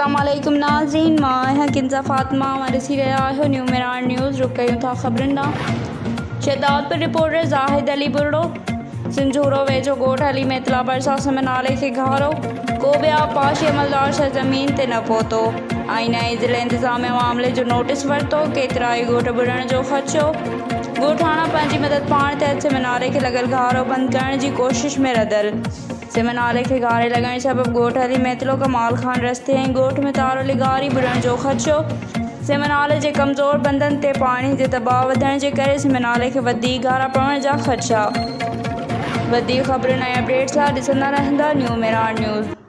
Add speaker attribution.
Speaker 1: अस्सलाम वालेकुम नाज़रीन, मां किंजा फातिमा ॾिसी रहिया आहियो न्यू महीराण न्यूज़। रुक कयूं था ख़बरुनि ॾांहुं। शहदादपुर रिपोर्टर ज़ाहिद अली बुरड़ो सिंझूरो वेझो ॻोठ अली में इतला भरिसां सिम नाले खे घारो। को बि आबपाशी अमलदार सरज़मीन ते न पहुतो। आईन ऐं ज़िले इंतिज़ामिया मामले जो नोटिस वरितो। केतिरा ई ॻोठ बुॾण जो ख़दशो। ॻोठाणा पंहिंजी मदद पाण ते सिम नाले खे लॻल घारो बंदि करण जी कोशिश में रधल। सिम नाले खे घारे लॻण सबबि ॻोठ अली में इतलो कमाल खान रस्ते ऐं ॻोठ में तारो लिगारी बुॾण जो ख़दशो। सिम नाले जे कमज़ोर बंदनि ते पाणी जे दबाव वधण जे करे सिम नाले खे वधीक घारा पवण जा ख़दशा। वधीक ख़बरुनि ऐं अपडेट्स लाइ ॾिसंदा रहंदा न्यू महीराण न्यूज़।